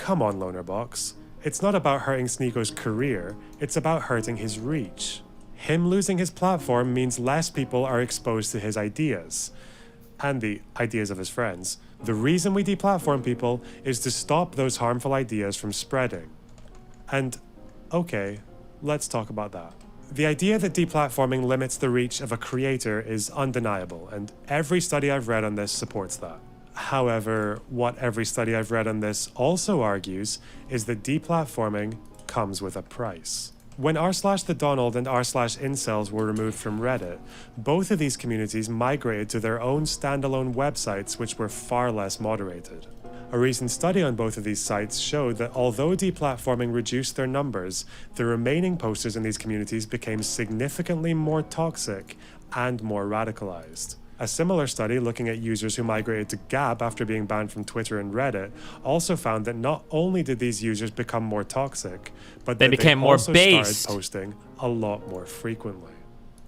come on, Lonerbox. It's not about hurting Sneako's career, it's about hurting his reach. Him losing his platform means less people are exposed to his ideas. And the ideas of his friends. The reason we deplatform people is to stop those harmful ideas from spreading. And, okay, let's talk about that. The idea that deplatforming limits the reach of a creator is undeniable, and every study I've read on this supports that. However, what every study I've read on this also argues is that deplatforming comes with a price. When r/thedonald and r/incels were removed from Reddit, both of these communities migrated to their own standalone websites which were far less moderated. A recent study on both of these sites showed that although deplatforming reduced their numbers, the remaining posters in these communities became significantly more toxic and more radicalized. A similar study looking at users who migrated to Gab after being banned from Twitter and Reddit also found that not only did these users become more toxic, but they that became they more also based. started posting a lot more frequently.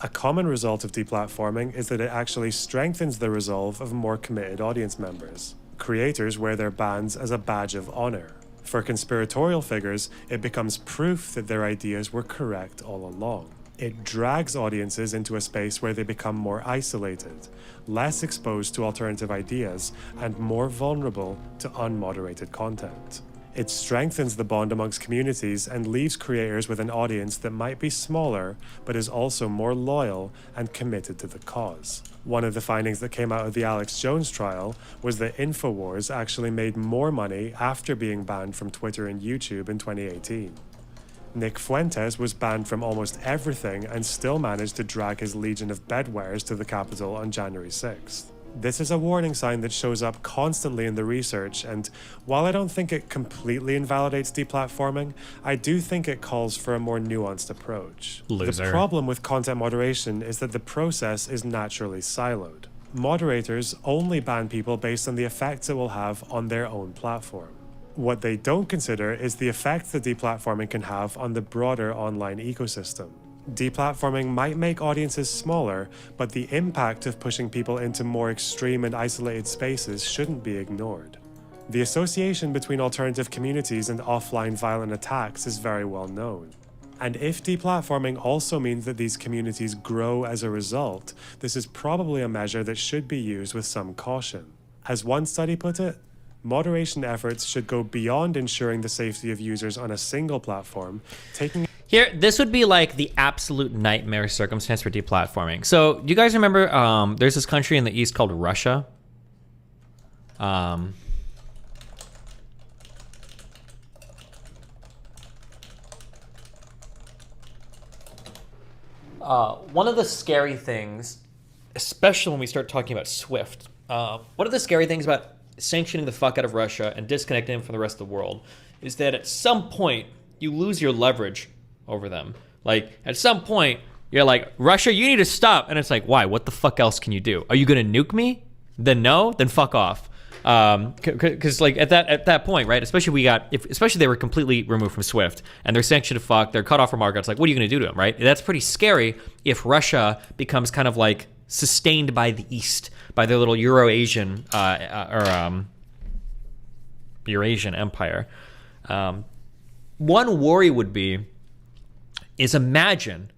A common result of deplatforming is that it actually strengthens the resolve of more committed audience members. Creators wear their bans as a badge of honor. For conspiratorial figures, it becomes proof that their ideas were correct all along. It drags audiences into a space where they become more isolated, less exposed to alternative ideas, and more vulnerable to unmoderated content. It strengthens the bond amongst communities and leaves creators with an audience that might be smaller, but is also more loyal and committed to the cause. One of the findings that came out of the Alex Jones trial was that InfoWars actually made more money after being banned from Twitter and YouTube in 2018. Nick Fuentes was banned from almost everything and still managed to drag his legion of bedwetters to the Capitol on January 6th. This is a warning sign that shows up constantly in the research, and while I don't think it completely invalidates deplatforming, I do think it calls for a more nuanced approach. Loser. The problem with content moderation is that the process is naturally siloed. Moderators only ban people based on the effects it will have on their own platform. What they don't consider is the effect that deplatforming can have on the broader online ecosystem. Deplatforming might make audiences smaller, but the impact of pushing people into more extreme and isolated spaces shouldn't be ignored. The association between alternative communities and offline violent attacks is very well known. And if deplatforming also means that these communities grow as a result, this is probably a measure that should be used with some caution. As one study put it, moderation efforts should go beyond ensuring the safety of users on a single platform, taking Here, this would be like the absolute nightmare circumstance for deplatforming. So, do you guys remember there's this country in the East called Russia? One of the scary things, especially when we start talking about SWIFT, one of the scary things about sanctioning the fuck out of Russia and disconnecting them from the rest of the world is that at some point you lose your leverage over them. Like, at some point you're like, Russia, you need to stop. And it's like, why? What the fuck else can you do? Are you gonna nuke me? Then no, then fuck off. Because like at that point, right? Especially especially they were completely removed from SWIFT and they're sanctioned to fuck, they're cut off from markets. Like, what are you gonna do to them, right? That's pretty scary if Russia becomes kind of like sustained by the East, by their little Eurasian Eurasian empire. One worry would be is imagine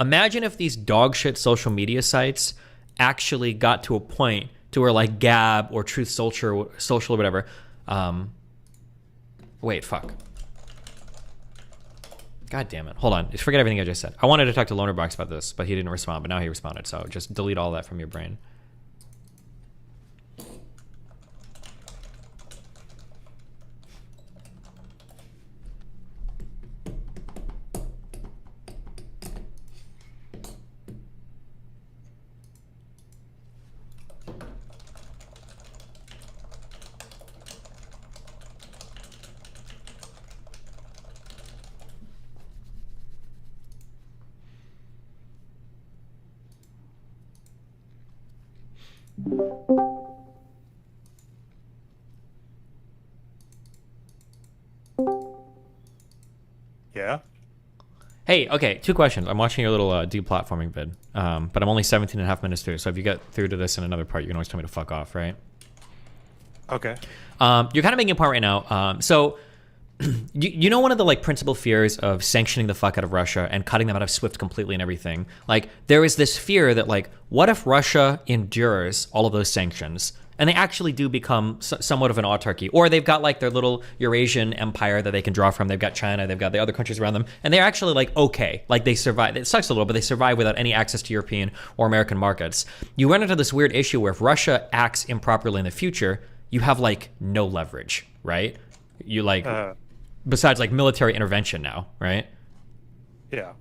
if these dog shit social media sites actually got to a point to where like Gab or Truth Social or whatever. Wait, fuck. God damn it. Hold on. Just forget everything I just said. I wanted to talk to Lonerbox about this, but he didn't respond, but now he responded. So just delete all that from your brain. Yeah? Hey, okay, 2 questions. I'm watching your little deplatforming vid, but I'm only 17 and a half minutes through, so if you get through to this in another part, you can always tell me to fuck off, right? Okay. You're kind of making a point right now. So you know, one of the like principal fears of sanctioning the fuck out of Russia and cutting them out of Swift completely and everything, like there is this fear that like, what if Russia endures all of those sanctions and they actually do become somewhat of an autarky, or they've got like their little Eurasian empire that they can draw from. They've got China, they've got the other countries around them, and they're actually like, okay, like they survive. It sucks a little, but they survive without any access to European or American markets. You run into this weird issue where if Russia acts improperly in the future, you have like no leverage, right? You like, besides like military intervention now, right? Yeah.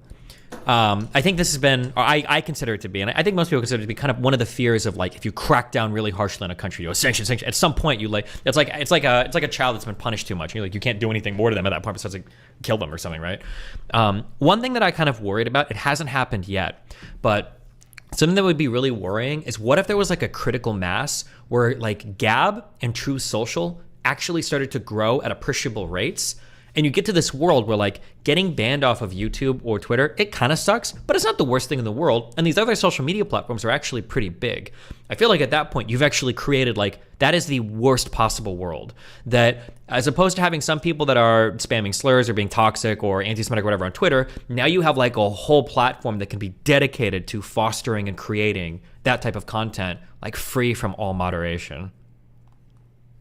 I think this has been, or I consider it to be, and I think most people consider it to be kind of one of the fears of like, if you crack down really harshly on a country, you go sanction. At some point, you like, it's like a child that's been punished too much. You're like, you can't do anything more to them at that point besides like kill them or something, right? One thing that I kind of worried about, it hasn't happened yet, but something that would be really worrying is what if there was like a critical mass where like Gab and Truth Social actually started to grow at appreciable rates. And you get to this world where like getting banned off of YouTube or Twitter, it kind of sucks, but it's not the worst thing in the world. And these other social media platforms are actually pretty big. I feel like at that point, you've actually created like, that is the worst possible world. That as opposed to having some people that are spamming slurs or being toxic or anti-Semitic or whatever on Twitter, now you have like a whole platform that can be dedicated to fostering and creating that type of content, like free from all moderation.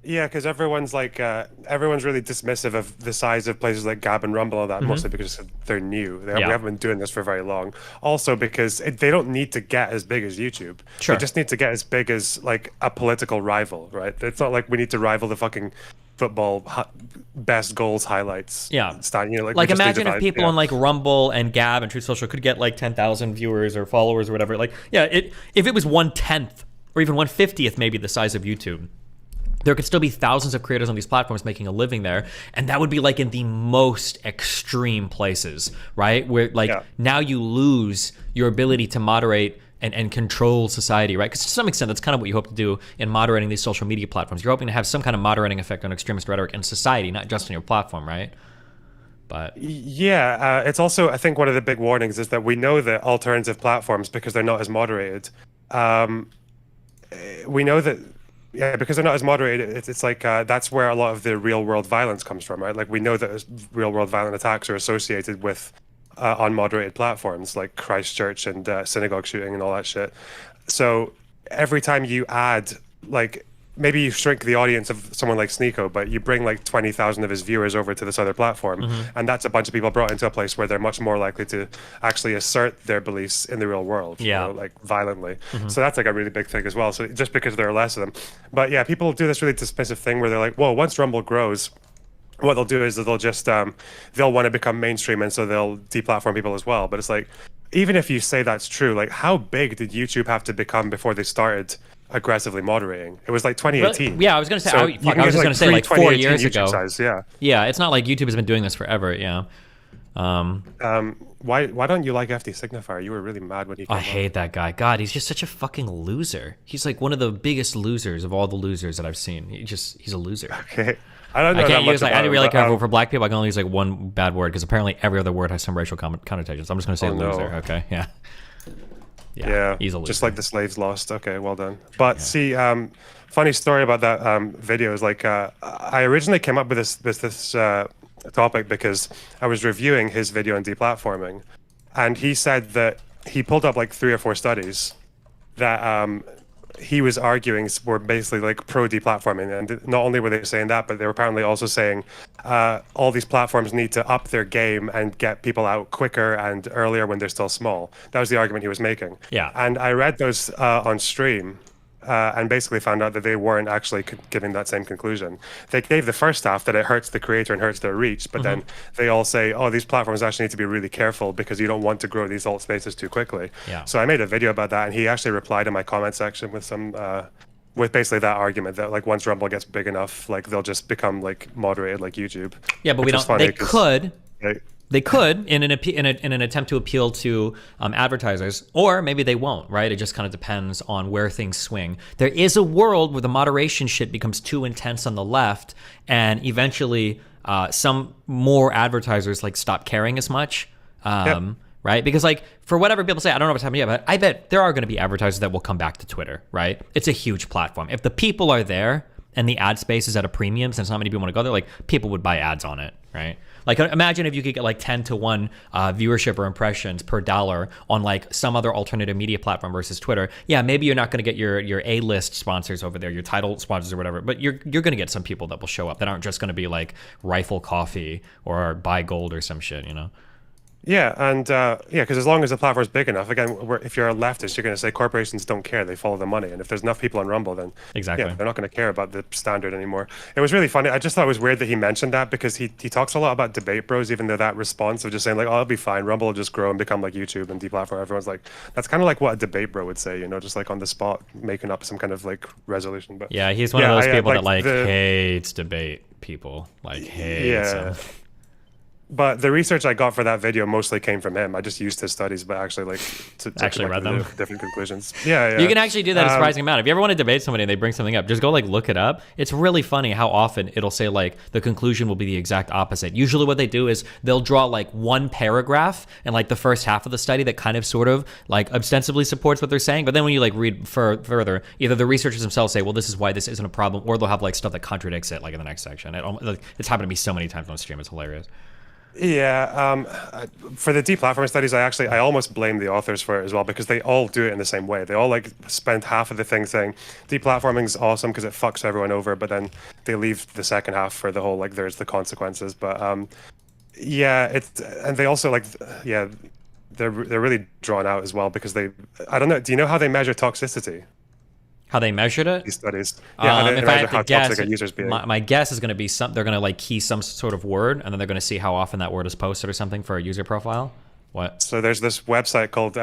Yeah, because everyone's like, everyone's really dismissive of the size of places like Gab and Rumble and all that, mostly because they're new. We haven't been doing this for very long. Also because they don't need to get as big as YouTube. Sure. They just need to get as big as like a political rival, right? It's not like we need to rival the fucking football best goals highlights. Yeah. You know, like imagine if people on like Rumble and Gab and Truth Social could get like 10,000 viewers or followers or whatever. Like, yeah, if it was 1/10 or even 1/50th maybe the size of YouTube, there could still be thousands of creators on these platforms making a living there. And that would be like in the most extreme places, right? Where like now you lose your ability to moderate and control society, right? Because to some extent, that's kind of what you hope to do in moderating these social media platforms. You're hoping to have some kind of moderating effect on extremist rhetoric in society, not just on your platform, right? But yeah, it's also, I think one of the big warnings is that we know that alternative platforms, because they're not as moderated, we know that because they're not as moderated, it's like that's where a lot of the real world violence comes from, right? Like we know that real world violent attacks are associated with unmoderated platforms like Christchurch and synagogue shooting and all that shit. So every time you add, like, maybe you shrink the audience of someone like Sneeko, but you bring like 20,000 of his viewers over to this other platform, and that's a bunch of people brought into a place where they're much more likely to actually assert their beliefs in the real world, you know, like violently. So that's like a really big thing as well. So just because there are less of them. But yeah, people do this really dismissive thing where they're like, well, once Rumble grows, what they'll do is that they'll just, they'll want to become mainstream, and so they'll deplatform people as well. But it's like, even if you say that's true, like how big did YouTube have to become before they started aggressively moderating? It was like 2018. Really? Yeah, I was going to say, So I was just going to say like 4 years YouTube ago. Size, yeah. Yeah, it's not like YouTube has been doing this forever. Yeah. Why don't you like FD Signifier? You were really mad when he came I hate that guy. God, he's just such a fucking loser. He's like one of the biggest losers of all the losers that I've seen. He's a loser. Okay. I don't know. I can't use like, I didn't really care but, for black people. I can only use like one bad word because apparently every other word has some racial connotations. I'm just going to say loser. No. Okay. Yeah. Yeah, he's a loser. just like the slaves lost. Okay, well done. But see, funny story about that video is like I originally came up with this topic because I was reviewing his video on deplatforming, and he said that he pulled up like 3 or 4 studies that he was arguing were basically like pro deplatforming, and not only were they saying that, but they were apparently also saying all these platforms need to up their game and get people out quicker and earlier when they're still small. That was the argument he was making. Yeah. And I read those on stream and basically found out that they weren't actually giving that same conclusion. They gave the first half that it hurts the creator and hurts their reach, but then they all say, oh, these platforms actually need to be really careful because you don't want to grow these alt spaces too quickly. Yeah. So I made a video about that, and he actually replied in my comment section with some with basically that argument that like once Rumble gets big enough, like they'll just become like moderated like YouTube. Yeah, but we don't. They could in an attempt to appeal to advertisers, or maybe they won't, right? It just kind of depends on where things swing. There is a world where the moderation shit becomes too intense on the left, and eventually some more advertisers like stop caring as much, right? Because like for whatever people say, I don't know what's happening yet, but I bet there are going to be advertisers that will come back to Twitter, right? It's a huge platform. If the people are there and the ad space is at a premium since not many people want to go there, like people would buy ads on it, right? Like imagine if you could get like 10 to 1 viewership or impressions per dollar on like some other alternative media platform versus Twitter. Yeah, maybe you're not going to get your A-list sponsors over there, your title sponsors or whatever, but you're going to get some people that will show up that aren't just going to be like Rifle Coffee or Buy Gold or some shit, you know? Yeah, and because as long as the platform's big enough, again, if you're a leftist, you're going to say corporations don't care; they follow the money. And if there's enough people on Rumble, then Exactly. yeah, they're not going to care about the standard anymore. It was really funny. I just thought it was weird that he mentioned that because he talks a lot about debate bros, even though that response of just saying like, "Oh, it'll be fine. Rumble will just grow and become like YouTube and deplatform." Everyone's like, that's kind of like what a debate bro would say, you know, just like on the spot, making up some kind of like resolution. But yeah, he's one of those people that hates debate people, like hates them. But the research I got for that video mostly came from him. I just used his studies, but actually like to actually read them. Different conclusions. Yeah. You can actually do that a surprising amount. If you ever want to debate somebody and they bring something up, just go like look it up. It's really funny how often it'll say like the conclusion will be the exact opposite. Usually what they do is they'll draw like one paragraph in like the first half of the study that kind of sort of like ostensibly supports what they're saying. But then when you like read further, either the researchers themselves say, well, this is why this isn't a problem, or they'll have like stuff that contradicts it like in the next section. It's happened to me so many times on stream. It's hilarious. Yeah, for the deplatforming studies, I almost blame the authors for it as well because they all do it in the same way. They all like spend half of the thing saying deplatforming is awesome because it fucks everyone over, but then they leave the second half for the whole like there's the consequences. But and they also like they're really drawn out as well because I don't know. Do you know how they measure toxicity? How they measured it? These studies. Yeah, how they if I measure had to how guess, toxic a user's being. my guess is going to be they're going to like key some sort of word, and then they're going to see how often that word is posted or something for a user profile. What? So there's this website called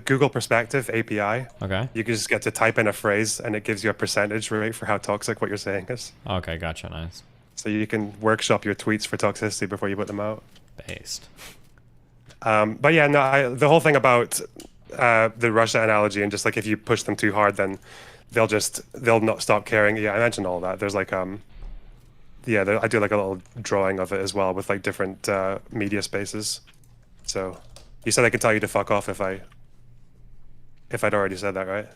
Google Perspective API. Okay. You can just get to type in a phrase, and it gives you a percentage rate for how toxic what you're saying is. Okay, gotcha, nice. So you can workshop your tweets for toxicity before you put them out. Based. But yeah, no, the whole thing about the Russia analogy and just like if you push them too hard, then they'll not stop caring. Yeah, I mentioned all that. There's like I do like a little drawing of it as well with like different media spaces. So you said I could tell you to fuck off if I'd already said that, right?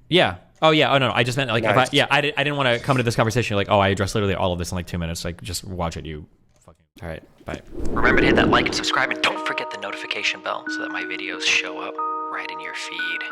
Yeah. Oh yeah. Oh no. I just meant like nice. I didn't want to come to this conversation like, oh, I addressed literally all of this in like 2 minutes. Like just watch it. You fucking. All right. Bye. Remember to hit that like and subscribe, and don't forget the notification bell so that my videos show up right in your feed.